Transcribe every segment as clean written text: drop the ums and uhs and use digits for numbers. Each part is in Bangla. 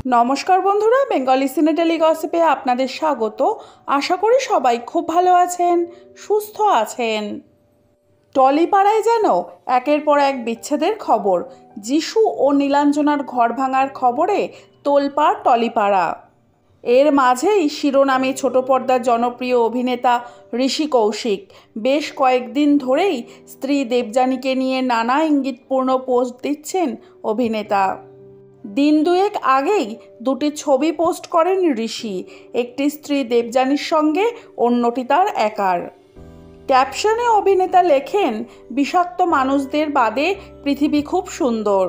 নমস্কার বন্ধুরা, বেঙ্গলি সিনে ডেলি গসিপে আপনাদের স্বাগত। আশা করি সবাই খুব ভালো আছেন, সুস্থ আছেন। টলিপাড়ায় যেন একের পর এক বিচ্ছেদের খবর। যিশু ও নীলাঞ্জনার ঘর ভাঙার খবরে তোলপাড় টলিপাড়া। এর মাঝেই শিরোনামে ছোট পর্দার জনপ্রিয় অভিনেতা ঋষি কৌশিক বেশ কয়েকদিন ধরেই স্ত্রী দেবযানীকে নিয়ে নানা ইঙ্গিতপূর্ণ পোস্ট দিচ্ছেন অভিনেতা। দিন দুয়েক আগেই দুটি ছবি পোস্ট করেন ঋষি, একটি স্ত্রী দেবযানীর সঙ্গে, অন্যটি তার একার। ক্যাপশনে অভিনেতা লেখেন, বিষাক্ত মানুষদের বাদে পৃথিবী খুব সুন্দর।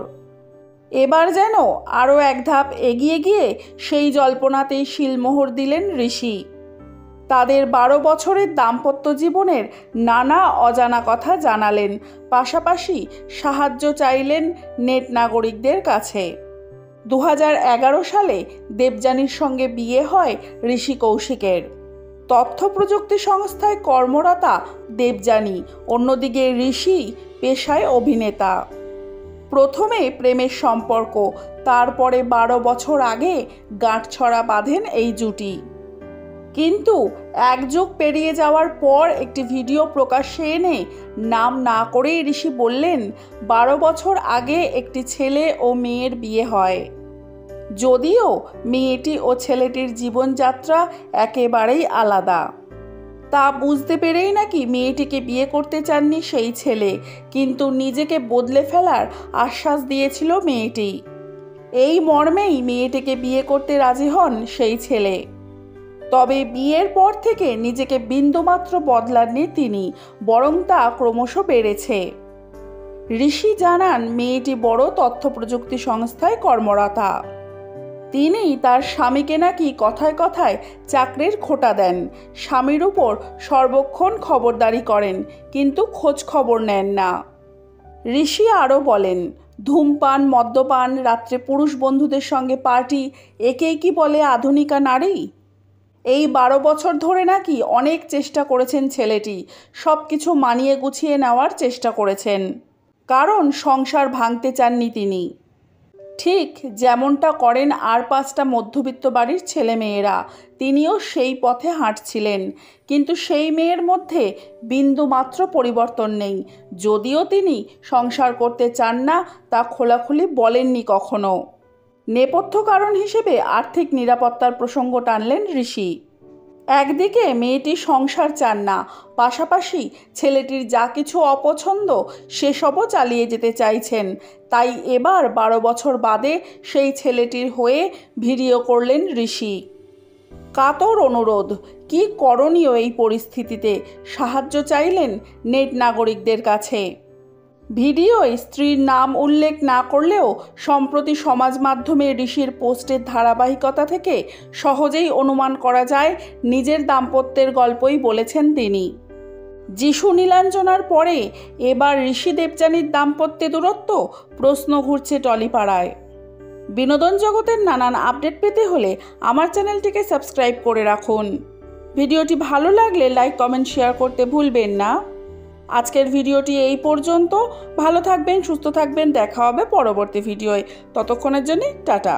এবার যেন আরও এক ধাপ এগিয়ে গিয়ে সেই জল্পনাতেই শিলমোহর দিলেন ঋষি। তাদের 12 বছরের দাম্পত্য জীবনের নানা অজানা কথা জানালেন, পাশাপাশি সাহায্য চাইলেন নেট নাগরিকদের কাছে। 2011 সালে দেবযানীর সঙ্গে বিয়ে হয় ঋষি কৌশিকের। তথ্য প্রযুক্তি সংস্থায় কর্মরতা দেবযানী, অন্যদিকে ঋষি পেশায় অভিনেতা। প্রথমে প্রেমের সম্পর্ক, তারপরে 12 বছর আগে গাঁটছড়া বাঁধেন এই জুটি। কিন্তু এক যুগ পেরিয়ে যাওয়ার পর একটি ভিডিও প্রকাশ্যে এনে নাম না করেই ঋষি বললেন, 12 বছর আগে একটি ছেলে ও মেয়ের বিয়ে হয়। যদিও মেয়েটি ও ছেলেটির জীবনযাত্রা একেবারেই আলাদা। তা বুঝতে পেরেই নাকি মেয়েটিকে বিয়ে করতে চাননি সেই ছেলে, কিন্তু নিজেকে বদলে ফেলার আশ্বাস দিয়েছিল মেয়েটি। এই মর্মেই মেয়েটিকে বিয়ে করতে রাজি হন সেই ছেলে। তবে বিয়ের পর থেকে নিজেকে বিন্দুমাত্র বদলাননি তিনি, বরং তা ক্রমশ বেড়েছে। ঋষি জানান, মেয়েটি বড় তথ্য প্রযুক্তি সংস্থায় কর্মরতা। তিনি তার স্বামীকে নাকি কথায় কথায় চাকরির খোঁটা দেন, স্বামীর উপর সর্বক্ষণ খবরদারি করেন, কিন্তু খোঁজ খবর নেন না। ঋষি আরও বলেন, ধূমপান, মদ্যপান, রাত্রে পুরুষ বন্ধুদের সঙ্গে পার্টি, একেই কি বলে আধুনিকা নারী? এই 12 বছর ধরে নাকি অনেক চেষ্টা করেছেন ছেলেটি, সব কিছু মানিয়ে গুছিয়ে নেওয়ার চেষ্টা করেছেন, কারণ সংসার ভাঙতে চাননি তিনি। ঠিক যেমনটা করেন আর 5টা মধ্যবিত্ত বাড়ির ছেলেমেয়েরা, তিনিও সেই পথে হাঁটছিলেন। কিন্তু সেই মেয়ের মধ্যে বিন্দুমাত্র পরিবর্তন নেই। যদিও তিনি সংসার করতে চান না, তা খোলাখুলি বলেননি কখনো। নেপথ্য কারণ হিসেবে আর্থিক নিরাপত্তার প্রসঙ্গ টানলেন ঋষি। একদিকে মেয়েটি সংসার চান না, পাশাপাশি ছেলেটির যা কিছু অপছন্দ সেসবও চালিয়ে যেতে চাইছেন। তাই এবার 12 বছর বাদে সেই ছেলেটির হয়ে ভিডিও করলেন ঋষি। কাতর অনুরোধ, কি করণীয় এই পরিস্থিতিতে, সাহায্য চাইলেন নেট নাগরিকদের কাছে। ভিডিওয় স্ত্রীর নাম উল্লেখ না করলেও সম্প্রতি সমাজ মাধ্যমে ঋষির পোস্টের ধারাবাহিকতা থেকে সহজেই অনুমান করা যায় নিজের দাম্পত্যের গল্পই বলেছেন তিনি। যিশু নীলাঞ্জনার পরে এবার ঋষি দেবযানীর দাম্পত্যে দূরত্ব, প্রশ্ন ঘুরছে টলিপাড়ায়। বিনোদন জগতের নানান আপডেট পেতে হলে আমার চ্যানেলটিকে সাবস্ক্রাইব করে রাখুন। ভিডিওটি ভালো লাগলে লাইক, কমেন্ট, শেয়ার করতে ভুলবেন না। আজকের ভিডিওটি এই পর্যন্ত। ভালো থাকবেন, সুস্থ থাকবেন, দেখা হবে পরবর্তী ভিডিওয়। ততক্ষণের জন্য টাটা।